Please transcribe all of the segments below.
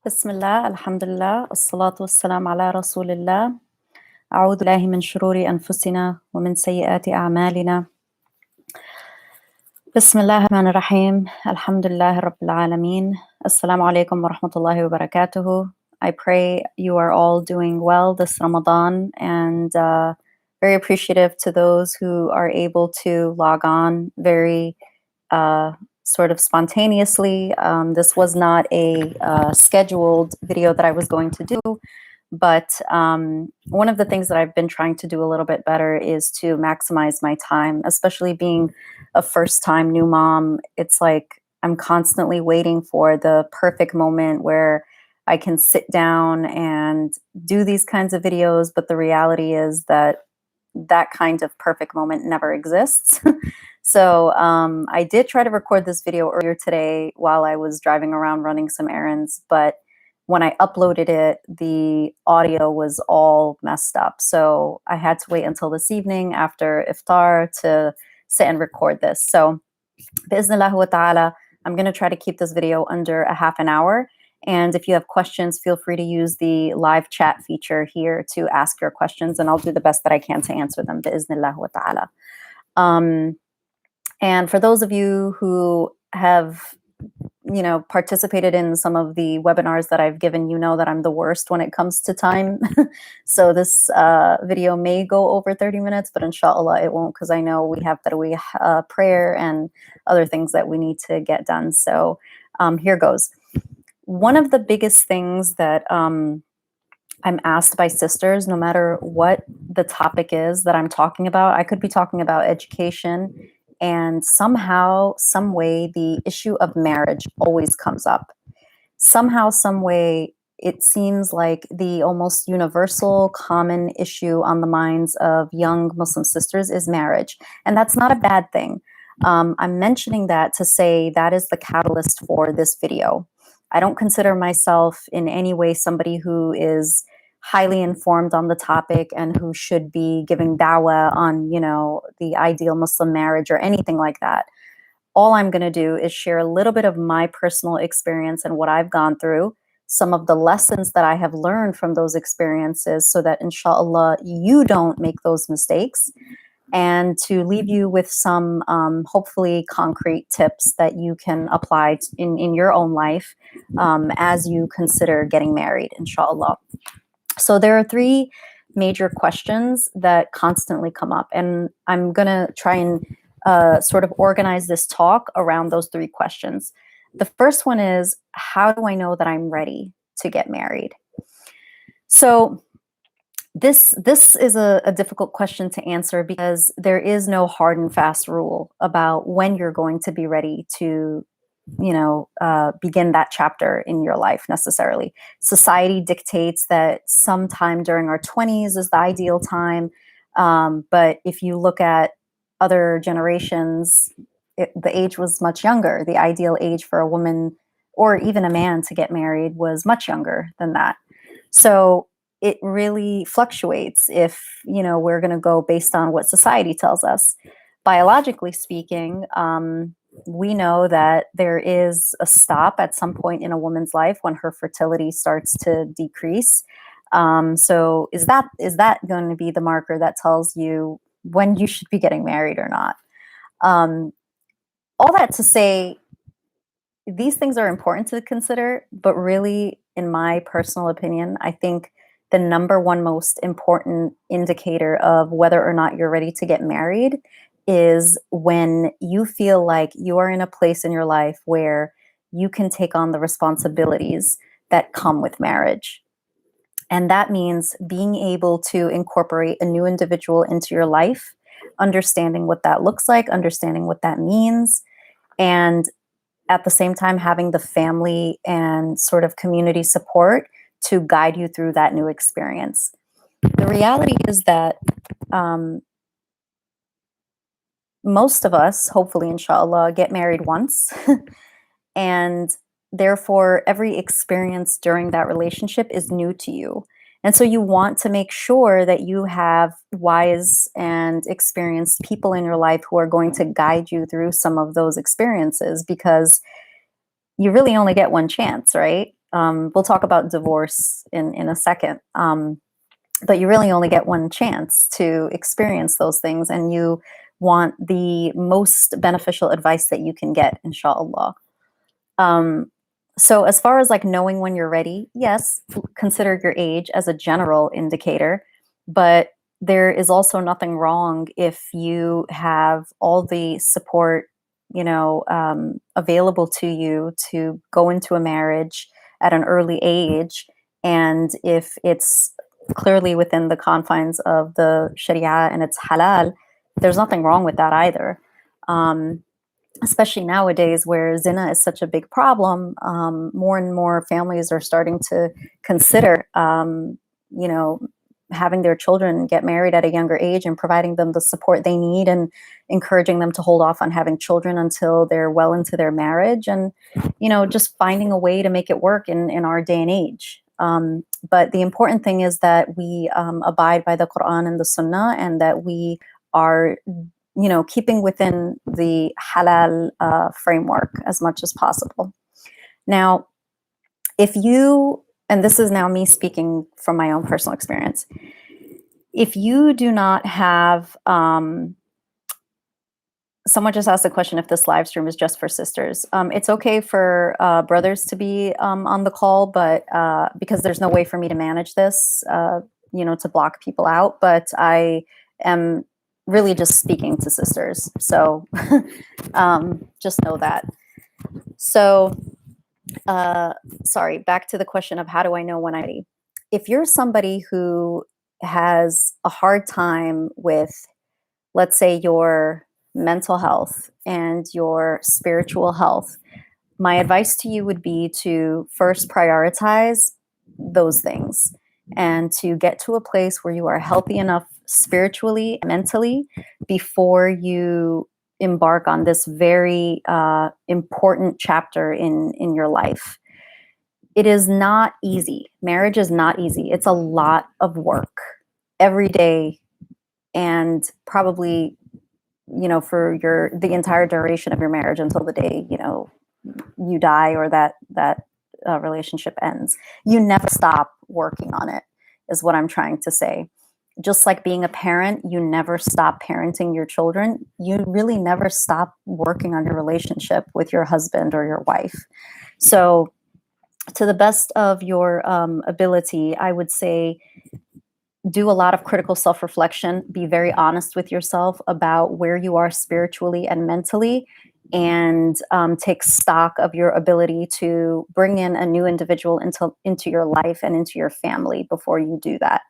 بسم الله الحمد لله الصلاة والسلام على رسول الله أعوذ بالله من شرور أنفسنا ومن سيئات أعمالنا بسم الله الرحمن الرحيم الحمد لله رب العالمين السلام عليكم ورحمة الله وبركاته. I pray you are all doing well this Ramadan and very appreciative to those who are able to log on very uh, sort of spontaneously. This was not a scheduled video that I was going to do, but one of the things that I've been trying to do a little bit better is to maximize my time, especially being a first time new mom. It's like I'm constantly waiting for the perfect moment where I can sit down and do these kinds of videos. But the reality is that that kind of perfect moment never exists. So I did try to record this video earlier today while I was driving around running some errands, but when I uploaded it, the audio was all messed up. So I had to wait until this evening after iftar to sit and record this. So Bi'Iznillah wa ta'ala, I'm going to try to keep this video under a half an hour. And if you have questions, feel free to use the live chat feature here to ask your questions, and I'll do the best that I can to answer them. Bi'Iznillah wa ta'ala. And for those of you who have participated in some of the webinars that I've given, you know that I'm the worst when it comes to time. So this video may go over 30 minutes, but inshallah it won't, because I know we have Tarawih prayer and other things that we need to get done. So here goes. One of the biggest things that I'm asked by sisters, no matter what the topic is that I'm talking about, I could be talking about education, and somehow, some way, the issue of marriage always comes up. Somehow, some way, it seems like the almost universal common issue on the minds of young Muslim sisters is marriage. And that's not a bad thing. I'm mentioning that to say that is the catalyst for this video. I don't consider myself in any way somebody who is highly informed on the topic and who should be giving dawah on, the ideal Muslim marriage or anything like that. All I'm going to do is share a little bit of my personal experience and what I've gone through, some of the lessons that I have learned from those experiences, so that inshallah you don't make those mistakes, and to leave you with some hopefully concrete tips that you can apply in your own life as you consider getting married, inshallah. So there are three major questions that constantly come up, and I'm going to try and sort of organize this talk around those three questions. The first one is, how do I know that I'm ready to get married? So this is a difficult question to answer, because there is no hard and fast rule about when you're going to be ready to begin that chapter in your life necessarily. Society dictates that sometime during our 20s is the ideal time. But if you look at other generations, the age was much younger. The ideal age for a woman or even a man to get married was much younger than that. So it really fluctuates if, we're going to go based on what society tells us. Biologically speaking, we know that there is a stop at some point in a woman's life when her fertility starts to decrease. So is that going to be the marker that tells you when you should be getting married or not? All that to say, these things are important to consider, but really, in my personal opinion, I think the number one most important indicator of whether or not you're ready to get married is when you feel like you are in a place in your life where you can take on the responsibilities that come with marriage. And that means being able to incorporate a new individual into your life, understanding what that looks like, understanding what that means, and at the same time having the family and sort of community support to guide you through that new experience. The reality is that most of us, hopefully, inshallah, get married once. And therefore, every experience during that relationship is new to you. And so you want to make sure that you have wise and experienced people in your life who are going to guide you through some of those experiences, because you really only get one chance, right? We'll talk about divorce in a second. But you really only get one chance to experience those things, and you want the most beneficial advice that you can get, inshallah. Um, so as far as like knowing when you're ready, yes, consider your age as a general indicator, but there is also nothing wrong if you have all the support, available to you to go into a marriage at an early age. And if it's clearly within the confines of the Sharia and it's halal, there's nothing wrong with that either. Especially nowadays where zina is such a big problem, more and more families are starting to consider, having their children get married at a younger age and providing them the support they need and encouraging them to hold off on having children until they're well into their marriage and, just finding a way to make it work in our day and age. But the important thing is that we abide by the Quran and the Sunnah, and that we are keeping within the halal framework as much as possible. Now, and this is now me speaking from my own personal experience, if you do not have, someone just asked a question if this live stream is just for sisters. It's okay for brothers to be on the call, but because there's no way for me to manage this, to block people out, but I am really just speaking to sisters. So just know that. So, sorry, back to the question of how do I know when I'm ready? If you're somebody who has a hard time with, let's say, your mental health and your spiritual health, my advice to you would be to first prioritize those things and to get to a place where you are healthy enough spiritually, mentally, before you embark on this very important chapter in your life. It is not easy. Marriage is not easy. It's a lot of work every day, and probably, for the entire duration of your marriage until the day, you die or that relationship ends. You never stop working on it, is what I'm trying to say. Just like being a parent, you never stop parenting your children. You really never stop working on your relationship with your husband or your wife. So, to the best of your ability, I would say do a lot of critical self-reflection. Be very honest with yourself about where you are spiritually and mentally, and take stock of your ability to bring in a new individual into your life and into your family before you do that.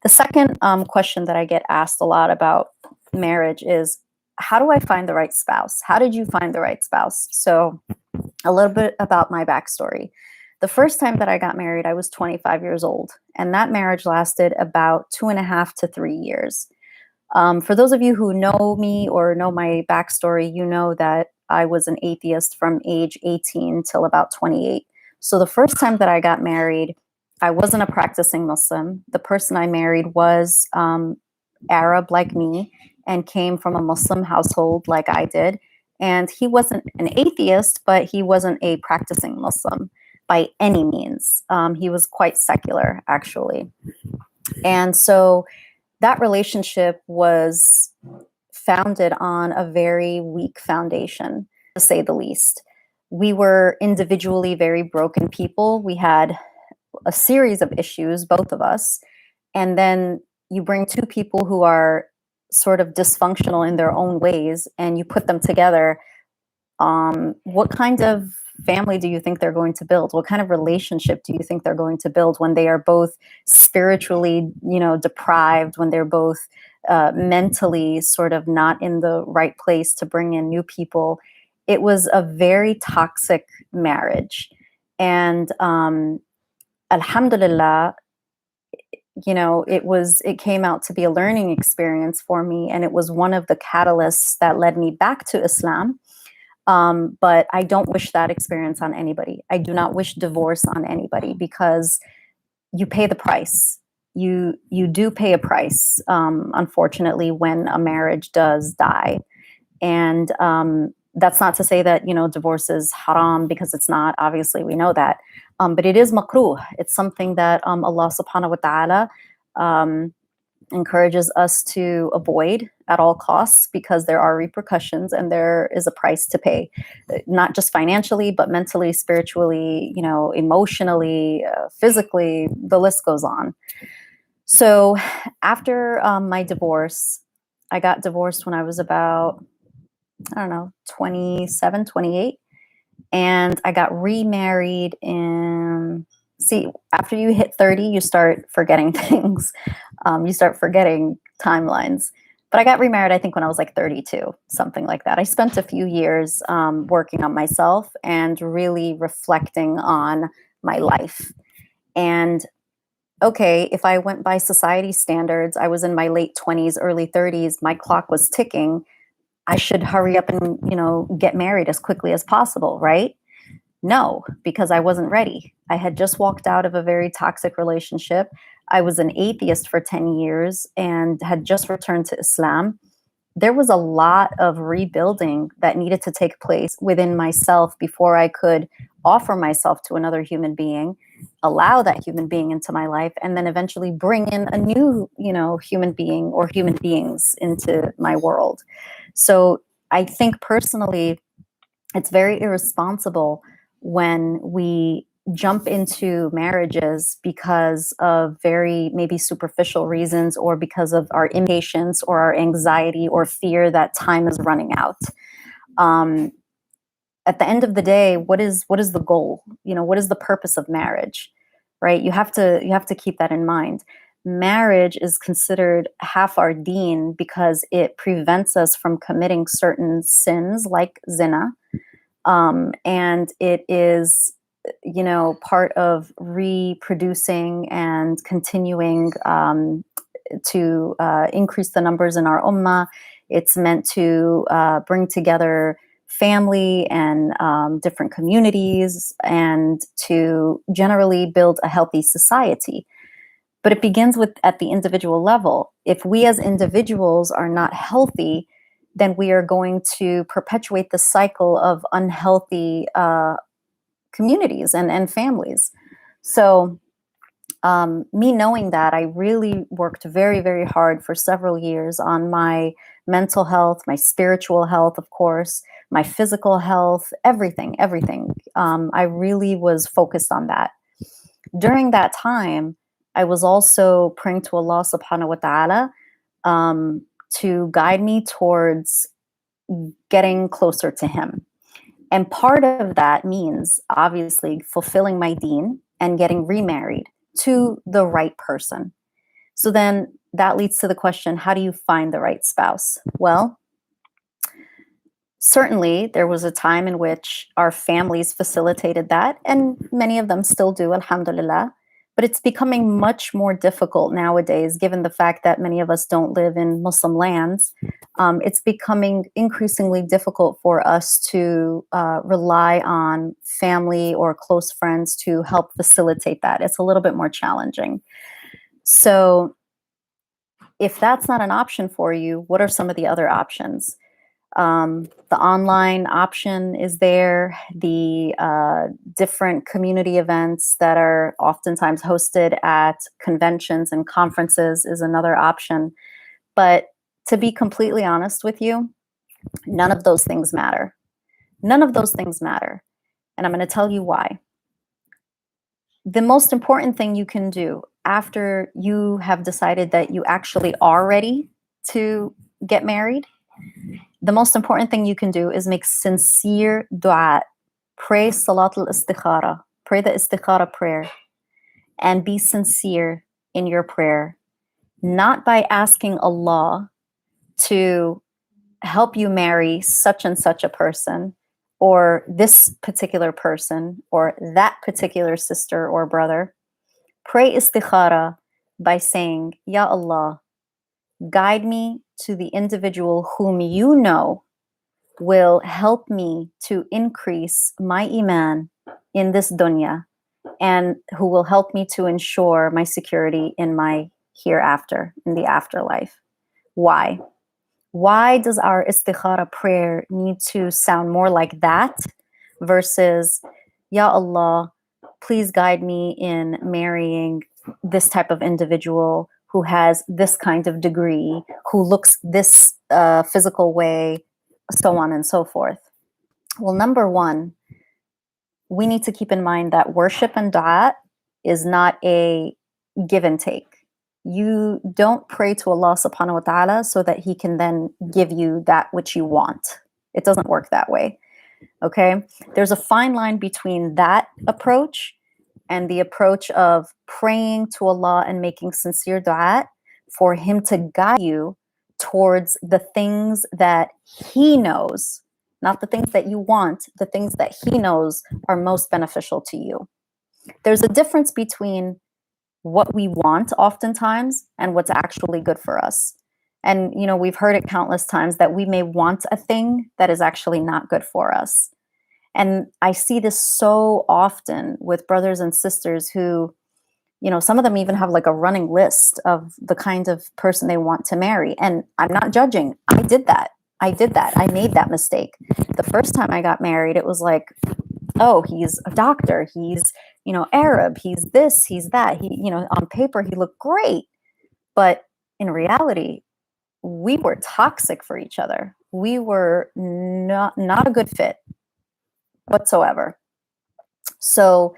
The second question that I get asked a lot about marriage is, how do I find the right spouse? How did you find the right spouse? So a little bit about my backstory. The first time that I got married, I was 25 years old, and that marriage lasted about 2.5 to 3 years. For those of you who know me or know my backstory, you know that I was an atheist from age 18 till about 28. So the first time that I got married, I wasn't a practicing Muslim. The person I married was Arab like me and came from a Muslim household like I did. And he wasn't an atheist, but he wasn't a practicing Muslim by any means. He was quite secular, actually. And so that relationship was founded on a very weak foundation, to say the least. We were individually very broken people. We had a series of issues, both of us. And then you bring two people who are sort of dysfunctional in their own ways, and you put them together. What kind of family do you think they're going to build? What kind of relationship do you think they're going to build when they are both spiritually, deprived, when they're both mentally sort of not in the right place to bring in new people? It was a very toxic marriage. And alhamdulillah, it came out to be a learning experience for me, and it was one of the catalysts that led me back to Islam. But I don't wish that experience on anybody. I do not wish divorce on anybody, because you pay the price. You do pay a price, unfortunately, when a marriage does die. And That's not to say that, divorce is haram, because it's not. Obviously, we know that. But it is makruh. It's something that Allah subhanahu wa ta'ala um, encourages us to avoid at all costs, because there are repercussions and there is a price to pay, not just financially, but mentally, spiritually, emotionally, physically, the list goes on. So after my divorce, I got divorced when I was about, I don't know, 27, 28. And I got remarried in, see, after you hit 30, you start forgetting things. You start forgetting timelines. But I got remarried, I think, when I was like 32, something like that. I spent a few years working on myself and really reflecting on my life. And okay, if I went by society standards, I was in my late 20s, early 30s, my clock was ticking. I should hurry up and, get married as quickly as possible, right? No, because I wasn't ready. I had just walked out of a very toxic relationship. I was an atheist for 10 years and had just returned to Islam. There was a lot of rebuilding that needed to take place within myself before I could offer myself to another human being, allow that human being into my life, and then eventually bring in a new, human being or human beings into my world. So I think personally, it's very irresponsible when we jump into marriages because of very maybe superficial reasons, or because of our impatience or our anxiety or fear that time is running out. Um, at the end of the day, what is the goal? What is the purpose of marriage? Right? You have to keep that in mind. Marriage is considered half our deen because it prevents us from committing certain sins like zina, and it is, part of reproducing and continuing to increase the numbers in our ummah. It's meant to bring together family and different communities, and to generally build a healthy society. But it begins with at the individual level. If we as individuals are not healthy, then we are going to perpetuate the cycle of unhealthy communities and families. So, me knowing that, I really worked very, very hard for several years on my mental health, my spiritual health, of course, my physical health, everything, everything. I really was focused on that. During that time, I was also praying to Allah subhanahu wa ta'ala to guide me towards getting closer to Him. And part of that means obviously fulfilling my deen and getting remarried to the right person. So then that leads to the question, how do you find the right spouse? Well, certainly there was a time in which our families facilitated that, and many of them still do, alhamdulillah. But it's becoming much more difficult nowadays, given the fact that many of us don't live in Muslim lands. It's becoming increasingly difficult for us to rely on family or close friends to help facilitate that. It's a little bit more challenging. So, if that's not an option for you, what are some of the other options? The online option is there. The different community events that are oftentimes hosted at conventions and conferences is another option. But to be completely honest with you, none of those things matter. None of those things matter. And I'm going to tell you why. The most important thing you can do after you have decided that you actually are ready to get married, the most important thing you can do is make sincere dua. Pray salat al-istikhara. Pray the istikhara prayer. And be sincere in your prayer. Not by asking Allah to help you marry such and such a person, or this particular person, or that particular sister or brother. Pray istikhara by saying, Ya Allah, guide me to the individual whom you know will help me to increase my iman in this dunya, and who will help me to ensure my security in my hereafter, in the afterlife. Why? Why does our istikhara prayer need to sound more like that versus, Ya Allah, please guide me in marrying this type of individual who has this kind of degree, who looks this physical way, so on and so forth? Well, number one, we need to keep in mind that worship and dua is not a give and take. You don't pray to Allah subhanahu wa ta'ala so that He can then give you that which you want. It doesn't work that way. Okay? There's a fine line between that approach and the approach of praying to Allah and making sincere dua for Him to guide you towards the things that He knows, not the things that you want, the things that He knows are most beneficial to you. There's a difference between what we want oftentimes and what's actually good for us. And, you know, we've heard it countless times that we may want a thing that is actually not good for us. And I see this so often with brothers and sisters who, you know, some of them even have like a running list of the kind of person they want to marry. And I'm not judging. I did that. I made that mistake. The first time I got married, it was like, oh, he's a doctor. He's, you know, Arab. He's this, he's that. He, you know, on paper, he looked great. But in reality, we were toxic for each other. We were not a good fit whatsoever. So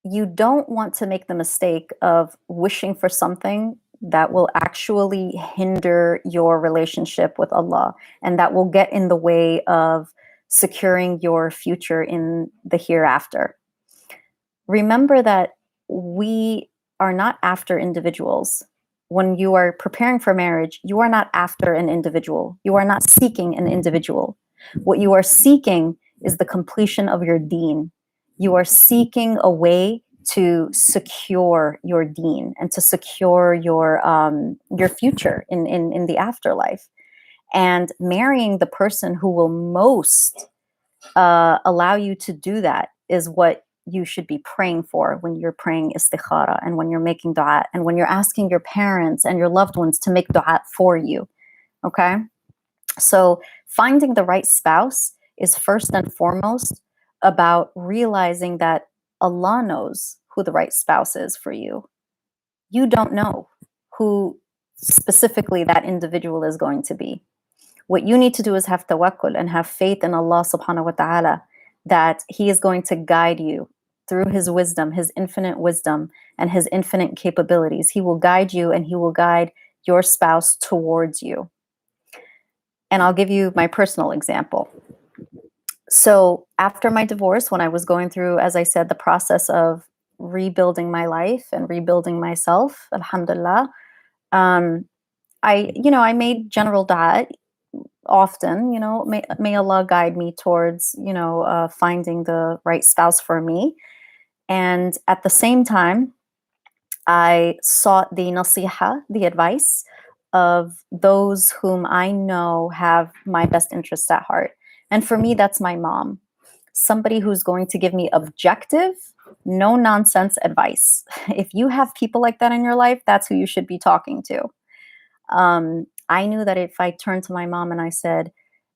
you don't want to make the mistake of wishing for something that will actually hinder your relationship with Allah and that will get in the way of securing your future in the hereafter. Remember that we are not after individuals. When you are preparing for marriage, you are not after an individual. You are not seeking an individual. What you are seeking is the completion of your deen. You are seeking a way to secure your deen and to secure your future in the afterlife. And marrying the person who will most allow you to do that is what you should be praying for when you're praying istikhara and when you're making dua and when you're asking your parents and your loved ones to make dua for you. Okay? So finding the right spouse is first and foremost about realizing that Allah knows who the right spouse is for you. You don't know who specifically that individual is going to be. What you need to do is have tawakkul and have faith in Allah subhanahu wa ta'ala that He is going to guide you through His wisdom, His infinite wisdom, and His infinite capabilities. He will guide you and He will guide your spouse towards you. And I'll give you my personal example. So after my divorce, when I was going through, as I said, the process of rebuilding my life and rebuilding myself, alhamdulillah, I made general dua often, may Allah guide me towards, finding the right spouse for me. And at the same time, I sought the nasiha, the advice of those whom I know have my best interests at heart. And for me, that's my mom, somebody who's going to give me objective, no nonsense advice. If you have people like that in your life, that's who you should be talking to. I knew that if I turned to my mom and I said,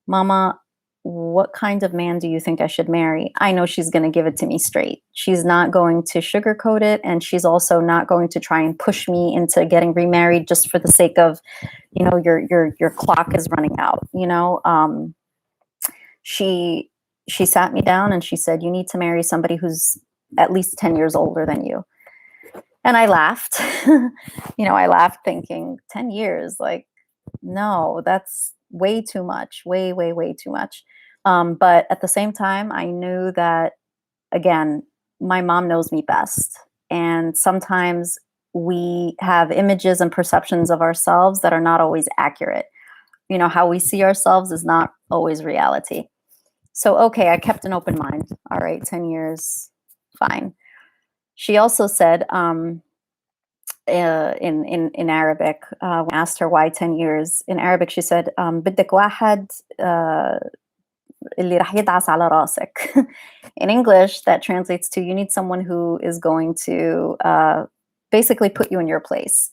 Mama, what kind of man do you think I should marry? I know she's going to give it to me straight. She's not going to sugarcoat it. And she's also not going to try and push me into getting remarried just for the sake of, your clock is running out. She sat me down and she said, you need to marry somebody who's at least 10 years older than you. And I laughed. I laughed thinking 10 years, like, no, that's way too much, way, way, way too much. But at the same time, I knew that, again, my mom knows me best. And sometimes we have images and perceptions of ourselves that are not always accurate. How we see ourselves is not always reality. So, okay, I kept an open mind. All right, 10 years, fine. She also said, in Arabic, when I asked her why 10 years, in Arabic she said, بدك واحد اللي راح يدعس على راسك. In English, that translates to, you need someone who is going to basically put you in your place.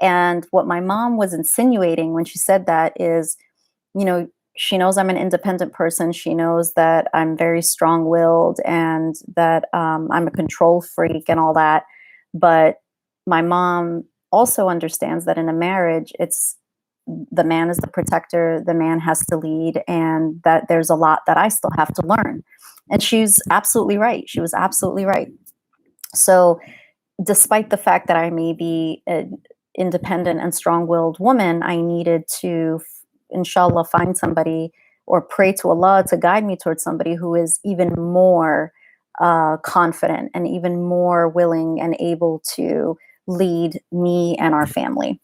And what my mom was insinuating when she said that is, you know, she knows I'm an independent person. She knows that I'm very strong willed and that I'm a control freak and all that. But my mom also understands that in a marriage, it's the man is the protector, the man has to lead, and that there's a lot that I still have to learn. And she's absolutely right. She was absolutely right. So, despite the fact that I may be an independent and strong-willed woman, I needed to, inshallah, find somebody or pray to Allah to guide me towards somebody who is even more confident and even more willing and able to lead me and our family.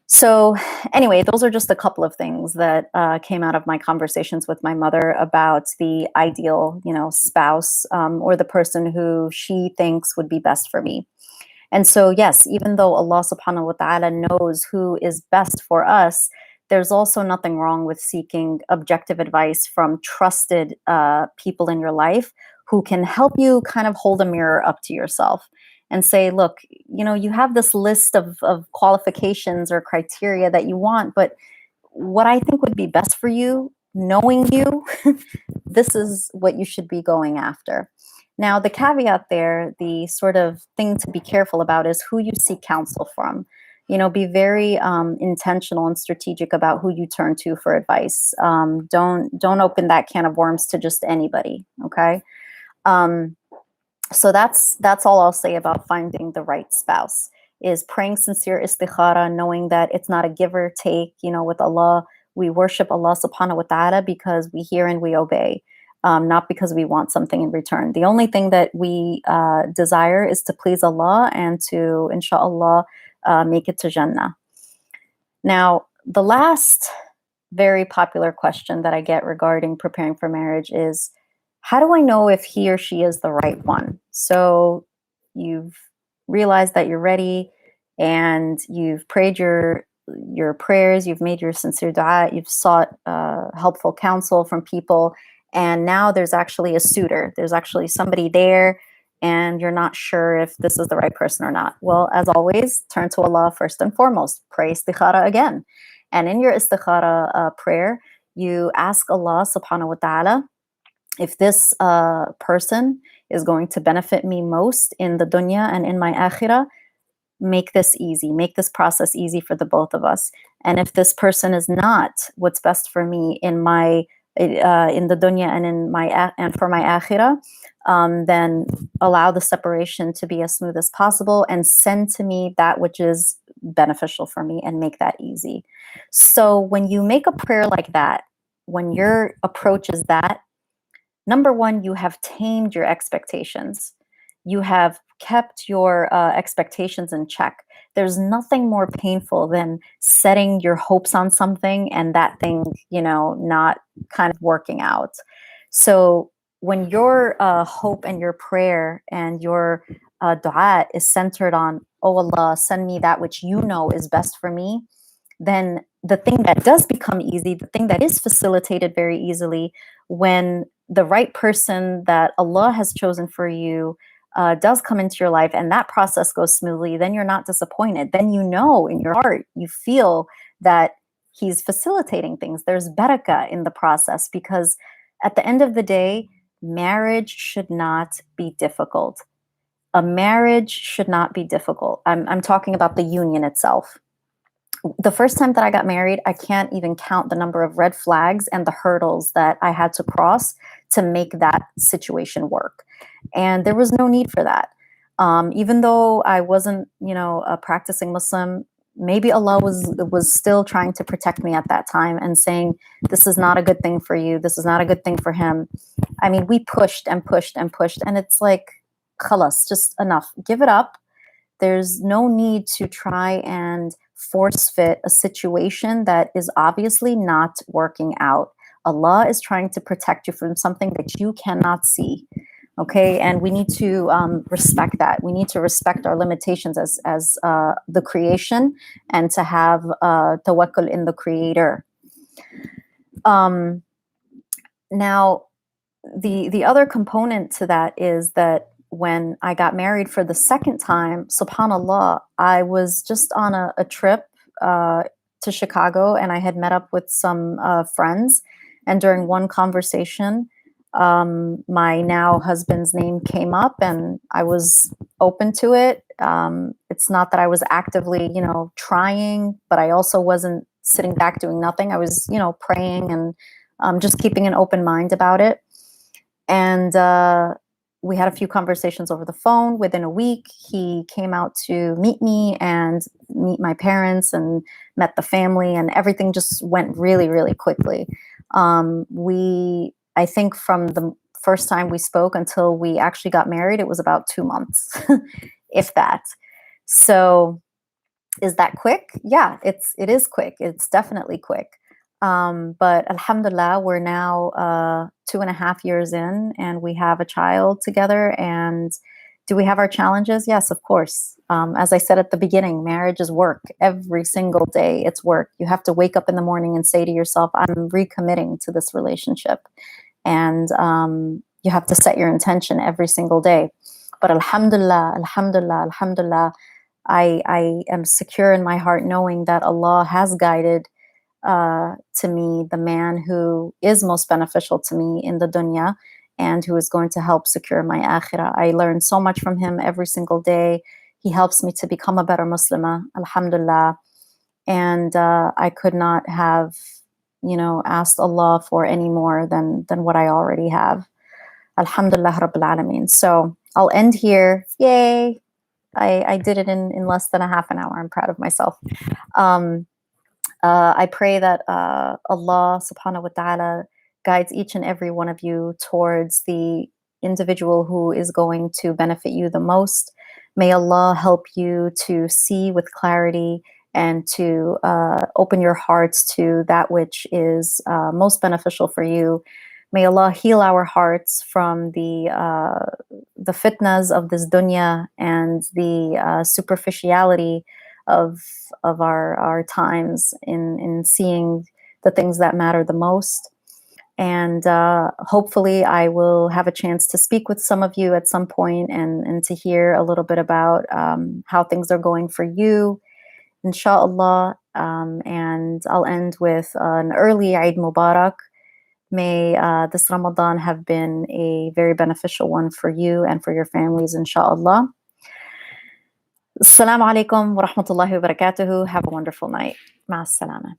So, anyway, those are just a couple of things that came out of my conversations with my mother about the ideal, spouse or the person who she thinks would be best for me. And so, yes, even though Allah subhanahu wa ta'ala knows who is best for us, there's also nothing wrong with seeking objective advice from trusted people in your life who can help you kind of hold a mirror up to yourself and say, look, you have this list of qualifications or criteria that you want, but what I think would be best for you, knowing you, this is what you should be going after. Now, the caveat there, the sort of thing to be careful about is who you seek counsel from. Be very intentional and strategic about who you turn to for advice. Don't open that can of worms to just anybody. Okay. So that's all I'll say about finding the right spouse is praying sincere istikhara, knowing that it's not a give or take. With Allah, we worship Allah subhanahu wa ta'ala because we hear and we obey. Not because we want something in return. The only thing that we desire is to please Allah and to, inshallah, make it to Jannah. Now, the last very popular question that I get regarding preparing for marriage is, how do I know if he or she is the right one? So you've realized that you're ready and you've prayed your prayers, you've made your sincere dua, you've sought helpful counsel from people, and now there's actually a suitor. There's actually somebody there, and you're not sure if this is the right person or not. Well, as always, turn to Allah first and foremost. Pray istikhara again. And in your istikhara prayer, you ask Allah subhanahu wa ta'ala, if this person is going to benefit me most in the dunya and in my akhirah, make this easy, make this process easy for the both of us. And if this person is not what's best for me in the dunya and and for my akhirah, then allow the separation to be as smooth as possible and send to me that which is beneficial for me and make that easy. So when you make a prayer like that, when your approach is that, number one, you have tamed your expectations. You have kept your expectations in check. There's nothing more painful than setting your hopes on something and that thing, not kind of working out. So when your hope and your prayer and your dua is centered on, oh Allah, send me that which you know is best for me, then the thing that does become easy, the thing that is facilitated very easily, when the right person that Allah has chosen for you does come into your life and that process goes smoothly, then you're not disappointed. Then in your heart, you feel that he's facilitating things. There's barakah in the process because at the end of the day, marriage should not be difficult. A marriage should not be difficult. I'm talking about the union itself. The first time that I got married, I can't even count the number of red flags and the hurdles that I had to cross to make that situation work. And there was no need for that. Even though I wasn't, a practicing Muslim, maybe Allah was still trying to protect me at that time and saying, this is not a good thing for you. This is not a good thing for him. I mean, we pushed and pushed and pushed, and it's like, khalas, just enough. Give it up. There's no need to try and force fit a situation that is obviously not working out. Allah is trying to protect you from something that you cannot see. Okay, and we need to respect that. We need to respect our limitations as the creation and to have tawakkul in the Creator. Now, the other component to that is that when I got married for the second time, subhanallah, I was just on a trip uh, to Chicago, and I had met up with some friends. And during one conversation, my now husband's name came up, and I was open to it. It's not that I was actively, trying, but I also wasn't sitting back doing nothing. I was, praying and just keeping an open mind about it. And we had a few conversations over the phone. Within a week, he came out to meet me and meet my parents and met the family, and everything just went really, really quickly. I think from the first time we spoke until we actually got married, it was about 2 months, if that. So is that quick? Yeah, it is quick. It's definitely quick. But alhamdulillah, we're now 2.5 years in, and we have a child together. And do we have our challenges? Yes, of course. As I said at the beginning, marriage is work. Every single day, it's work. You have to wake up in the morning and say to yourself, I'm recommitting to this relationship. And you have to set your intention every single day. But alhamdulillah, alhamdulillah, alhamdulillah, I am secure in my heart knowing that Allah has guided to me the man who is most beneficial to me in the dunya and who is going to help secure my akhirah. I learn so much from him every single day. He helps me to become a better Muslimah, alhamdulillah. And I could not have, asked Allah for any more than what I already have. Alhamdulillah Rabbil Alameen. So I'll end here. Yay! I did it in less than a half an hour. I'm proud of myself. I pray that Allah subhanahu wa ta'ala guides each and every one of you towards the individual who is going to benefit you the most. May Allah help you to see with clarity and to open your hearts to that which is most beneficial for you. May Allah heal our hearts from the fitnas of this dunya and the superficiality of our times in seeing the things that matter the most. And hopefully I will have a chance to speak with some of you at some point and to hear a little bit about how things are going for you, inshallah. And I'll end with an early Eid Mubarak. May this Ramadan have been a very beneficial one for you and for your families, inshallah. Assalamu alaikum wa rahmatullahi wa barakatuhu. Have a wonderful night. Ma'as salama.